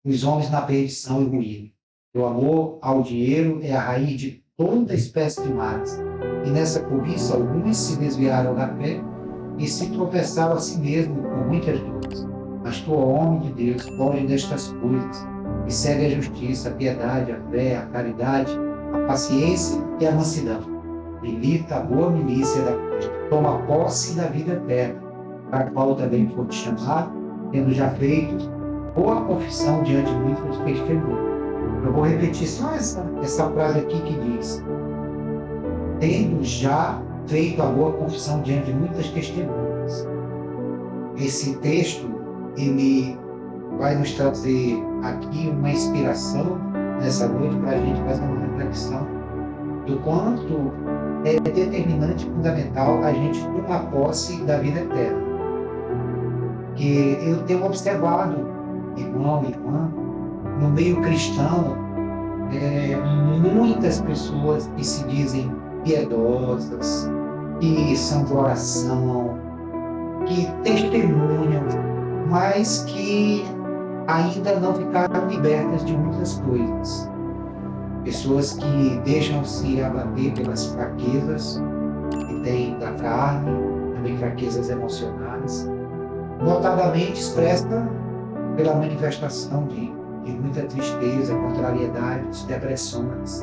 os homens na perdição e ruína. O amor ao dinheiro é a raiz de toda espécie de males. E nessa cobiça, alguns se desviaram da fé e se tropeçaram a si mesmo com muitas dores. Mas tu, ó homem de Deus, foge destas coisas e segue a justiça, a piedade, a fé, a caridade, a paciência e a mansidão. Milita a boa milícia da fé. Toma posse da vida eterna, para a qual também foi chamado, tendo já feito boa confissão diante de muitos testemunhos. Eu vou repetir só essa frase aqui que diz: tendo já feito a boa confissão diante de muitas testemunhas. Esse texto, ele vai nos trazer aqui uma inspiração nessa noite para a gente fazer uma reflexão do quanto é determinante e fundamental a gente tomar posse da vida eterna. Que eu tenho observado, irmão e irmã, no meio cristão, muitas pessoas que se dizem piedosas, que são de oração, que testemunham, mas que ainda não ficaram libertas de muitas coisas. Pessoas que deixam-se abater pelas fraquezas que têm da carne, também fraquezas emocionais, notadamente expressa pela manifestação de muita tristeza, contrariedades, depressões.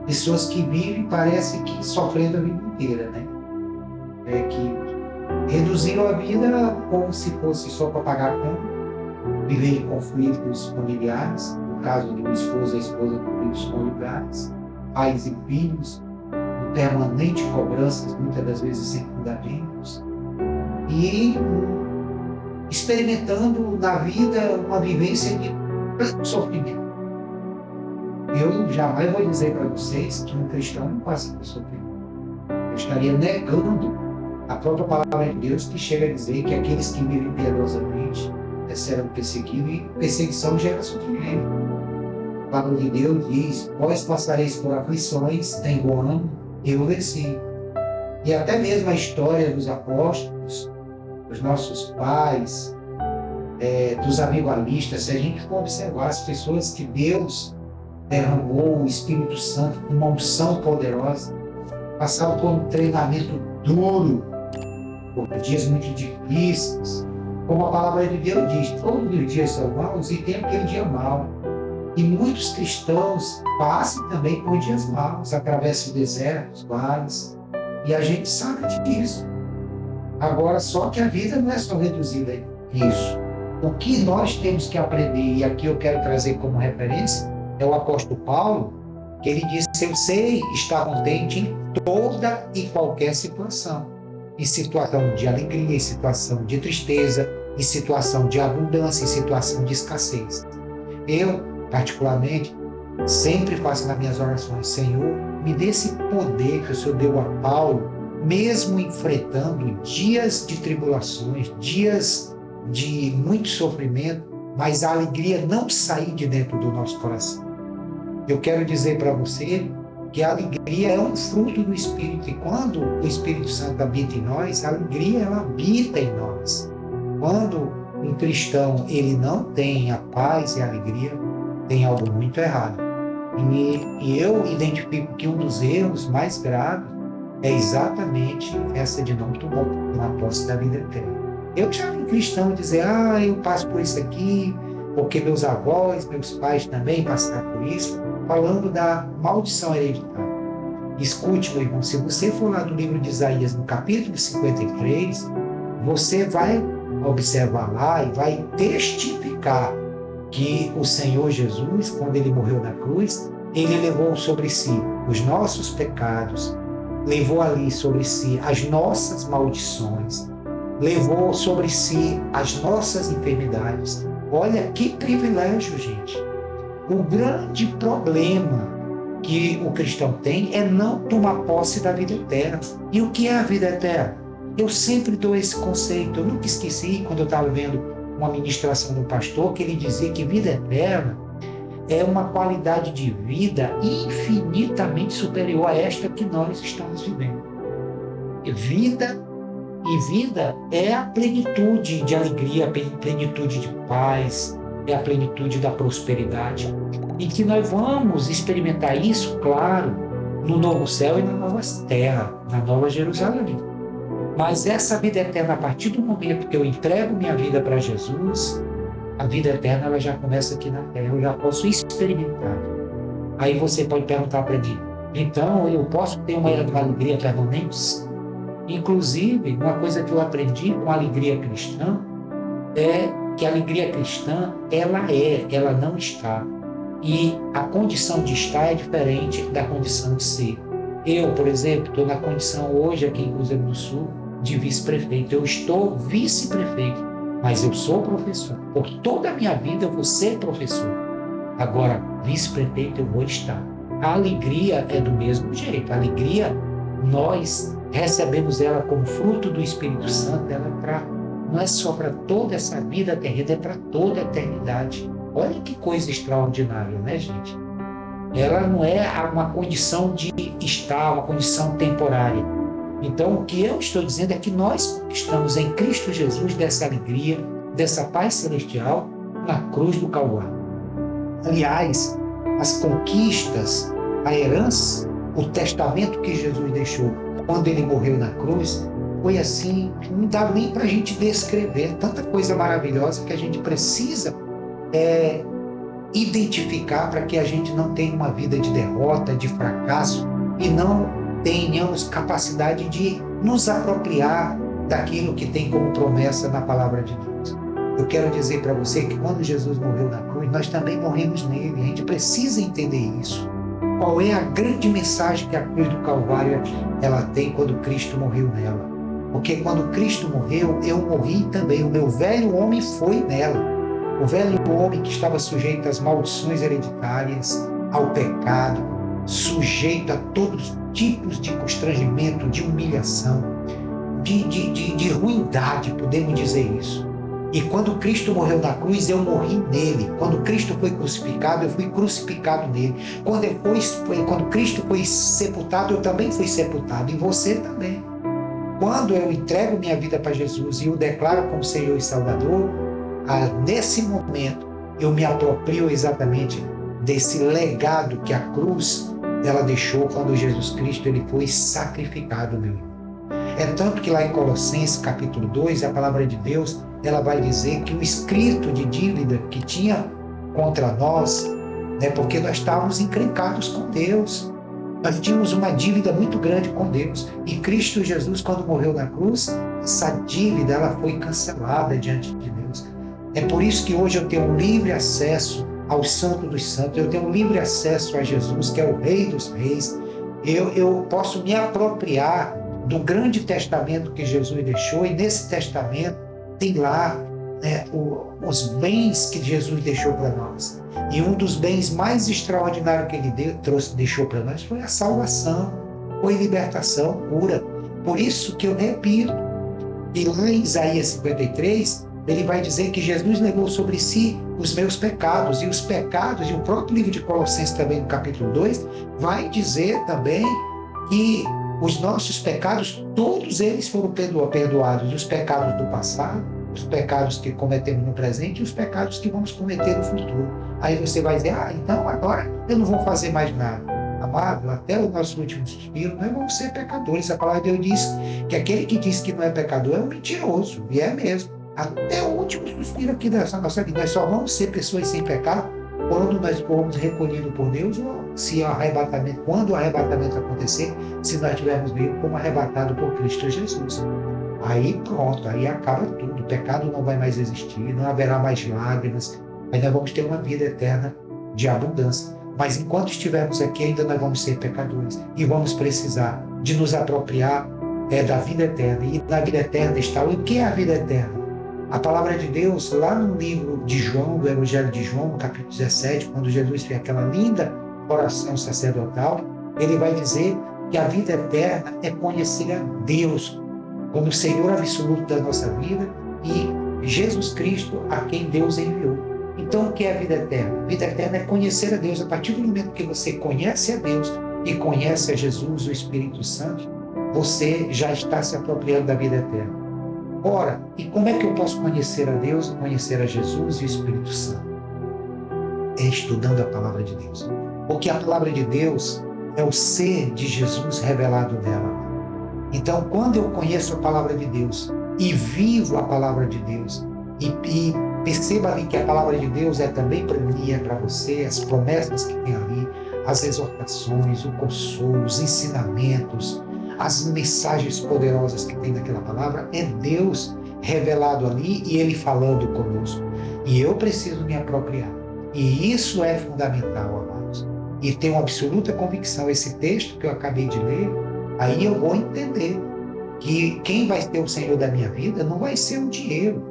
Pessoas que vivem, parece que sofrendo a vida inteira, né? Que reduziram a vida como se fosse só para pagar a conta, viver em conflitos familiares, no caso de um esposo e esposa, conflitos conjugais, pais e filhos, permanente cobranças, muitas das vezes sem fundamentos, e experimentando na vida uma vivência de sofrimento. Eu jamais vou dizer para vocês que um cristão não passa por sofrimento. Eu estaria negando a própria palavra de Deus, que chega a dizer que aqueles que vivem piedosamente serão perseguidos, e perseguição gera sofrimento. A palavra de Deus diz: vós passareis por aflições, tem bom ânimo, eu venci. E até mesmo a história dos apóstolos, dos nossos pais, dos avivalistas, se a gente for observar as pessoas que Deus derramou o Espírito Santo com uma unção poderosa, passaram por um treinamento duro, por dias muito difíceis, como a palavra de Deus diz, todos os dias são maus e tem aquele dia mau. E muitos cristãos passam também por dias maus, atravessam desertos, vales, e a gente sabe disso. Agora, só que a vida não é só reduzida a isso. O que nós temos que aprender, e aqui eu quero trazer como referência, é o apóstolo Paulo, que ele disse: eu sei estar contente em toda e qualquer situação. Em situação de alegria, em situação de tristeza, em situação de abundância, em situação de escassez. Eu, particularmente, sempre faço nas minhas orações: Senhor, me dê esse poder que o Senhor deu a Paulo, mesmo enfrentando dias de tribulações, dias de muito sofrimento, mas a alegria não sair de dentro do nosso coração. Eu quero dizer para você que a alegria é um fruto do Espírito, e quando o Espírito Santo habita em nós, a alegria ela habita em nós. Quando um cristão ele não tem a paz e a alegria, tem algo muito errado. E eu identifico que um dos erros mais graves é exatamente essa de não tomar posse da vida eterna. Eu já vi cristão dizer: eu passo por isso aqui, porque meus avós, meus pais também passaram por isso, falando da maldição hereditária. Escute, meu irmão, se você for lá no livro de Isaías, no capítulo 53, você vai observar lá e vai testificar que o Senhor Jesus, quando ele morreu na cruz, ele levou sobre si os nossos pecados, levou ali sobre si as nossas maldições, levou sobre si as nossas enfermidades. Olha que privilégio, gente. O grande problema que o cristão tem é não tomar posse da vida eterna. E o que é a vida eterna? Eu sempre dou esse conceito. Eu nunca esqueci, quando eu estava vendo uma ministração do pastor, que ele dizia que vida eterna é uma qualidade de vida infinitamente superior a esta que nós estamos vivendo. Vida é a plenitude de alegria, a plenitude de paz, é a plenitude da prosperidade. E que nós vamos experimentar isso, claro, no novo céu e na nova terra, na nova Jerusalém. Mas essa vida eterna, a partir do momento que eu entrego minha vida para Jesus, a vida eterna ela já começa aqui na terra, eu já posso experimentar. Aí você pode perguntar para mim, então eu posso ter uma alegria permanente? Inclusive, uma coisa que eu aprendi com a alegria cristã é que a alegria cristã, ela não está. E a condição de estar é diferente da condição de ser. Eu, por exemplo, estou na condição hoje aqui em Cruzeiro do Sul de vice-prefeito. Eu estou vice-prefeito, mas eu sou professor. Por toda a minha vida eu vou ser professor. Agora, vice-prefeito eu vou estar. A alegria é do mesmo jeito. A alegria, nós recebemos ela como fruto do Espírito Santo. Não é só para toda essa vida terrena, é para toda a eternidade. Olha que coisa extraordinária, né, gente? Ela não é uma condição de estar, uma condição temporária. Então, o que eu estou dizendo é que nós conquistamos em Cristo Jesus dessa alegria, dessa paz celestial na cruz do Calvário. Aliás, as conquistas, a herança, o testamento que Jesus deixou quando ele morreu na cruz, foi assim, não dá nem para a gente descrever, tanta coisa maravilhosa que a gente precisa identificar para que a gente não tenha uma vida de derrota, de fracasso e não tenhamos capacidade de nos apropriar daquilo que tem como promessa na palavra de Deus. Eu quero dizer para você que quando Jesus morreu na cruz, nós também morremos nele. A gente precisa entender isso. Qual é a grande mensagem que a cruz do Calvário ela tem quando Cristo morreu nela? Porque quando Cristo morreu, eu morri também. O meu velho homem foi nela. O velho homem que estava sujeito às maldições hereditárias, ao pecado, sujeito a todos os tipos de constrangimento, de humilhação, de ruindade, podemos dizer isso. E quando Cristo morreu na cruz, eu morri nele. Quando Cristo foi crucificado, eu fui crucificado nele. Quando Cristo foi sepultado, eu também fui sepultado. E você também. Quando eu entrego minha vida para Jesus e o declaro como Senhor e Salvador, nesse momento eu me aproprio exatamente desse legado que a cruz ela deixou quando Jesus Cristo ele foi sacrificado, meu irmão. É tanto que lá em Colossenses capítulo 2, a palavra de Deus ela vai dizer que o escrito de dívida que tinha contra nós, porque nós estávamos encrencados com Deus. Nós tínhamos uma dívida muito grande com Deus. E Cristo Jesus, quando morreu na cruz, essa dívida ela foi cancelada diante de Deus. É por isso que hoje eu tenho um livre acesso ao Santo dos Santos. Eu tenho um livre acesso a Jesus, que é o Rei dos Reis. Eu posso me apropriar do grande testamento que Jesus deixou. E nesse testamento tem lá os bens que Jesus deixou para nós. E um dos bens mais extraordinários que ele deixou para nós foi a salvação, foi libertação, cura. Por isso que eu repito, e lá em Isaías 53, ele vai dizer que Jesus levou sobre si os meus pecados, e os pecados, e o próprio livro de Colossenses também, no capítulo 2, vai dizer também que os nossos pecados, todos eles foram perdoados, os pecados do passado, os pecados que cometemos no presente e os pecados que vamos cometer no futuro. Aí você vai dizer, então agora eu não vou fazer mais nada. Amado, até o nosso último suspiro, nós vamos ser pecadores. A palavra de Deus diz que aquele que diz que não é pecador é um mentiroso, e é mesmo. Até o último suspiro aqui dessa nossa vida, nós só vamos ser pessoas sem pecado quando nós formos recolhidos por Deus, ou quando o arrebatamento acontecer, se nós tivermos vivo como arrebatado por Cristo Jesus. Aí pronto, aí acaba tudo. O pecado não vai mais existir, não haverá mais lágrimas, aí nós vamos ter uma vida eterna de abundância. Mas enquanto estivermos aqui, ainda nós vamos ser pecadores e vamos precisar de nos apropriar da vida eterna. E na vida eterna está o que é a vida eterna? A palavra de Deus, lá no livro de João, do Evangelho de João, no capítulo 17, quando Jesus fez aquela linda oração sacerdotal, ele vai dizer que a vida eterna é conhecer a Deus como o Senhor absoluto da nossa vida e Jesus Cristo a quem Deus enviou. Então, o que é a vida eterna? A vida eterna é conhecer a Deus. A partir do momento que você conhece a Deus e conhece a Jesus, o Espírito Santo, você já está se apropriando da vida eterna. Ora, e como é que eu posso conhecer a Deus, conhecer a Jesus e o Espírito Santo? é estudando a palavra de Deus. Porque a palavra de Deus é o ser de Jesus revelado nela. Então, quando eu conheço a palavra de Deus e vivo a palavra de Deus, e perceba ali que a palavra de Deus é também para mim e é para você, as promessas que tem ali, as exortações, o consolo, os ensinamentos, as mensagens poderosas que tem naquela palavra, é Deus revelado ali e Ele falando conosco. E eu preciso me apropriar. E isso é fundamental, amados. E tenho absoluta convicção, esse texto que eu acabei de ler, aí eu vou entender que quem vai ser o Senhor da minha vida não vai ser o dinheiro.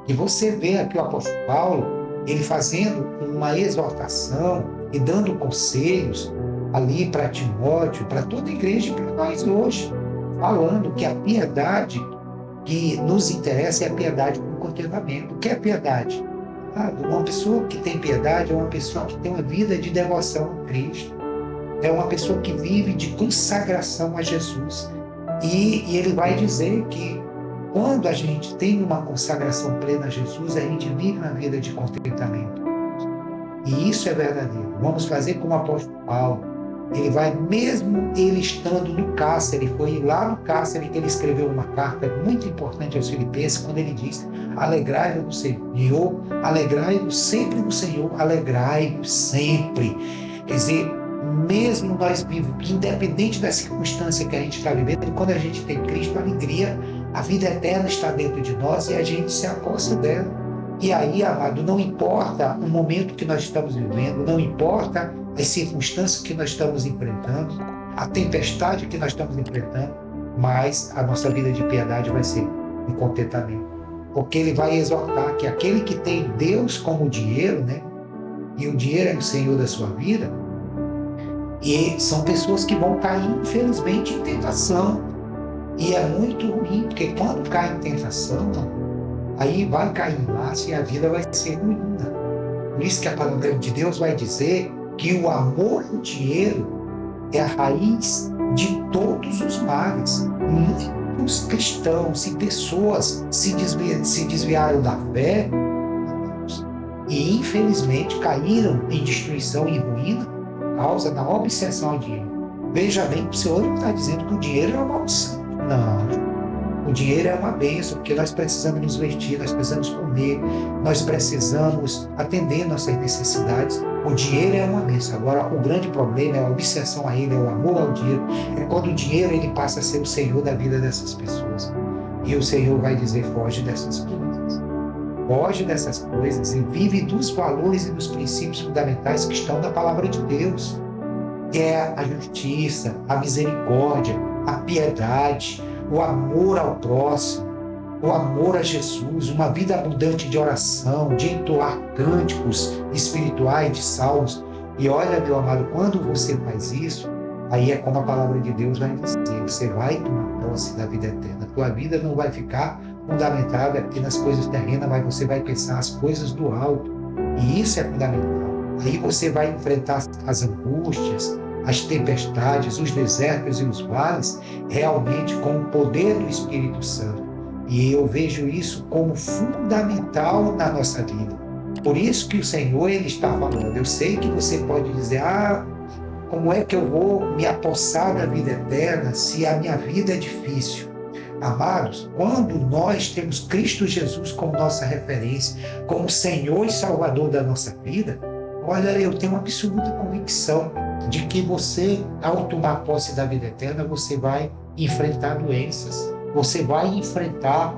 E você vê aqui o apóstolo Paulo, ele fazendo uma exortação e dando conselhos ali para Timóteo, para toda a igreja e para nós hoje, falando que a piedade que nos interessa é a piedade com contentamento. O que é piedade? Uma pessoa que tem piedade é uma pessoa que tem uma vida de devoção a Cristo. É uma pessoa que vive de consagração a Jesus. E ele vai dizer que quando a gente tem uma consagração plena a Jesus, a gente vive uma vida de contentamento. E isso é verdadeiro. Vamos fazer como o apóstolo Paulo. Ele vai, mesmo ele estando no cárcere, foi lá no cárcere que ele escreveu uma carta muito importante aos Filipenses, quando ele diz: alegrai-vos no Senhor, alegrai-vos sempre no Senhor, alegrai-vos sempre. Quer dizer, mesmo nós vivos, independente da circunstância que a gente está vivendo, quando a gente tem Cristo, a alegria, a vida eterna está dentro de nós e a gente se aposta dela. E aí, amado, não importa o momento que nós estamos vivendo, não importa as circunstâncias que nós estamos enfrentando, a tempestade que nós estamos enfrentando, mas a nossa vida de piedade vai ser um contentamento. Porque ele vai exortar que aquele que tem Deus como dinheiro, né? E o dinheiro é o Senhor da sua vida, e são pessoas que vão cair, infelizmente, em tentação. E é muito ruim, porque quando cai em tentação, aí vai cair em laço e a vida vai ser ruína. Por isso que a palavra de Deus vai dizer que o amor ao dinheiro é a raiz de todos os males. Muitos cristãos e pessoas se desviaram da fé e, infelizmente, caíram em destruição e ruína por causa da obsessão ao dinheiro. Veja bem que o Senhor não está dizendo que o dinheiro é uma maldição. Não. O dinheiro é uma bênção, porque nós precisamos nos vestir, nós precisamos comer, nós precisamos atender nossas necessidades. O dinheiro é uma bênção. Agora, o grande problema é a obsessão a ele, é o amor ao dinheiro. É quando o dinheiro ele passa a ser o Senhor da vida dessas pessoas. E o Senhor vai dizer: foge dessas coisas. Foge dessas coisas e vive dos valores e dos princípios fundamentais que estão na palavra de Deus. Que é a justiça, a misericórdia, a piedade, o amor ao próximo, o amor a Jesus, uma vida abundante de oração, de entoar cânticos espirituais, de salmos. E olha, meu amado, quando você faz isso, aí é como a palavra de Deus vai dizer: você vai tomar posse da vida eterna. Tua vida não vai ficar fundamentada aqui nas coisas terrenas, mas você vai pensar as coisas do alto. E isso é fundamental. Aí você vai enfrentar as angústias, as tempestades, os desertos e os vales, realmente com o poder do Espírito Santo. E eu vejo isso como fundamental na nossa vida. Por isso que o Senhor ele está falando. Eu sei que você pode dizer: como é que eu vou me apossar da vida eterna se a minha vida é difícil? Amados, quando nós temos Cristo Jesus como nossa referência, como Senhor e Salvador da nossa vida, olha, eu tenho uma absoluta convicção de que você, ao tomar posse da vida eterna, você vai enfrentar doenças, você vai enfrentar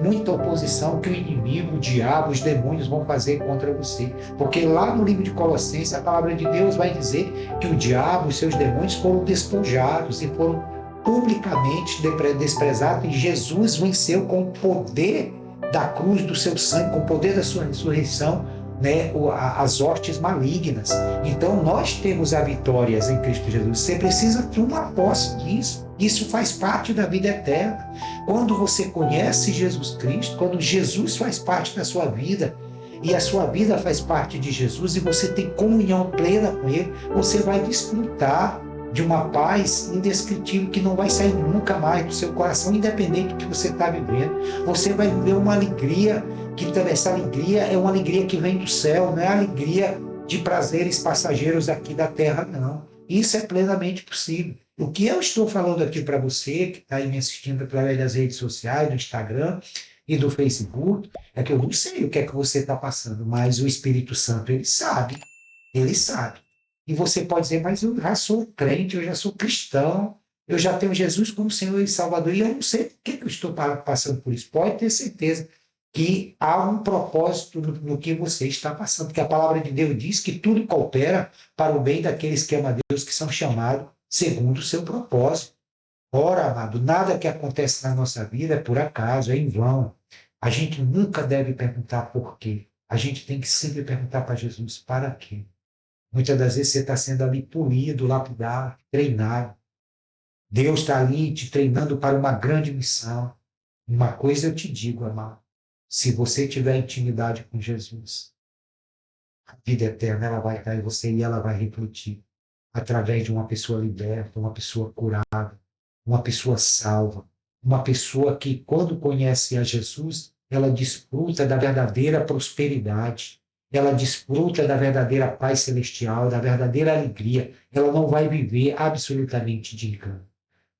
muita oposição que o inimigo, o diabo, os demônios vão fazer contra você. Porque lá no livro de Colossenses, a palavra de Deus vai dizer que o diabo e os seus demônios foram despojados e foram publicamente desprezados, e Jesus venceu com o poder da cruz do seu sangue, com o poder da sua ressurreição, né, as hostes malignas. Então nós temos a vitória em Cristo Jesus. Você precisa tomar posse disso. Isso faz parte da vida eterna. Quando você conhece Jesus Cristo, quando Jesus faz parte da sua vida e a sua vida faz parte de Jesus e você tem comunhão plena com Ele, você vai desfrutar de uma paz indescritível que não vai sair nunca mais do seu coração, independente do que você está vivendo. Você vai viver uma alegria que também essa alegria é uma alegria que vem do céu, não é a alegria de prazeres passageiros aqui da terra, não. Isso é plenamente possível. O que eu estou falando aqui para você, que está aí me assistindo através das redes sociais, do Instagram e do Facebook, é que eu não sei o que é que você está passando, mas o Espírito Santo, ele sabe. Ele sabe. E você pode dizer, mas eu já sou crente, eu já sou cristão, eu já tenho Jesus como Senhor e Salvador, e eu não sei por que eu estou passando por isso. Pode ter certeza que há um propósito no que você está passando, porque a palavra de Deus diz que tudo coopera para o bem daqueles que amam a Deus, que são chamados segundo o seu propósito. Ora, amado, nada que acontece na nossa vida é por acaso, é em vão. A gente nunca deve perguntar por quê. A gente tem que sempre perguntar para Jesus, para quê? Muitas das vezes você está sendo ali polido, lapidado, treinado. Deus está ali te treinando para uma grande missão. Uma coisa eu te digo, amado. Se você tiver intimidade com Jesus, a vida eterna ela vai estar em você e ela vai refletir através de uma pessoa liberta, uma pessoa curada, uma pessoa salva, uma pessoa que, quando conhece a Jesus, ela desfruta da verdadeira prosperidade, ela desfruta da verdadeira paz celestial, da verdadeira alegria. Ela não vai viver absolutamente de engano.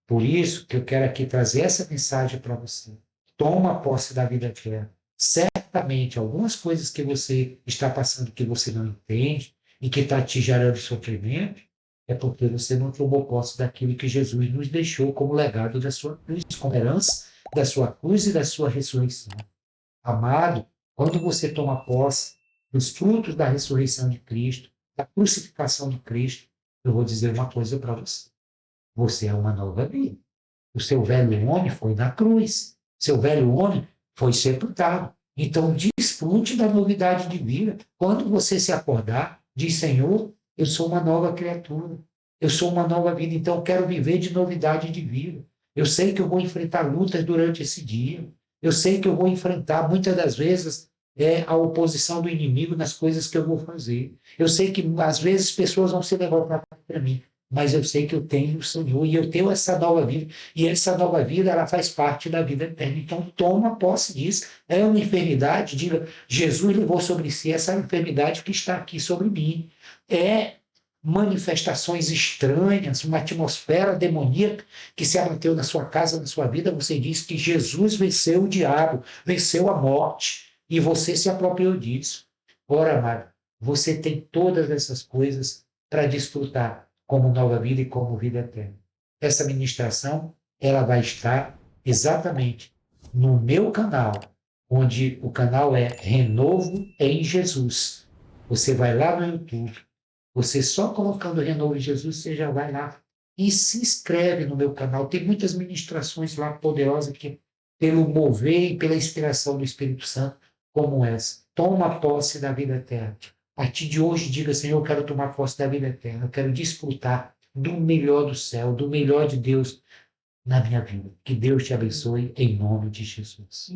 Por isso que eu quero aqui trazer essa mensagem para você. Toma posse da vida eterna. Certamente, algumas coisas que você está passando que você não entende e que está te gerando sofrimento, é porque você não tomou posse daquilo que Jesus nos deixou como legado da sua cruz, como herança da sua cruz e da sua ressurreição. Amado, quando você toma posse dos frutos da ressurreição de Cristo, da crucificação de Cristo, eu vou dizer uma coisa para você. Você é uma nova vida. O seu velho homem foi na cruz. Seu velho homem foi sepultado. Então, desfrute da novidade de vida. Quando você se acordar, diz, Senhor, eu sou uma nova criatura. Eu sou uma nova vida, então eu quero viver de novidade de vida. Eu sei que eu vou enfrentar lutas durante esse dia. Eu sei que eu vou enfrentar, muitas das vezes, a oposição do inimigo nas coisas que eu vou fazer. Eu sei que, às vezes, pessoas vão se levantar para mim, mas eu sei que eu tenho o Senhor e eu tenho essa nova vida. E essa nova vida, ela faz parte da vida eterna. Então, toma posse disso. É uma enfermidade, diga, Jesus levou sobre si essa enfermidade que está aqui sobre mim. É manifestações estranhas, uma atmosfera demoníaca que se abateu na sua casa, na sua vida. Você diz que Jesus venceu o diabo, venceu a morte, e você se apropriou disso. Ora, amado, você tem todas essas coisas para desfrutar como nova vida e como vida eterna. Essa ministração, ela vai estar exatamente no meu canal, onde o canal é Renovo em Jesus. Você vai lá no YouTube, você só colocando Renovo em Jesus, você já vai lá e se inscreve no meu canal. Tem muitas ministrações lá poderosas que, pelo mover e pela inspiração do Espírito Santo, como essa. Toma posse da vida eterna. A partir de hoje, diga, Senhor, eu quero tomar posse da vida eterna. Eu quero desfrutar do melhor do céu, do melhor de Deus na minha vida. Que Deus te abençoe em nome de Jesus.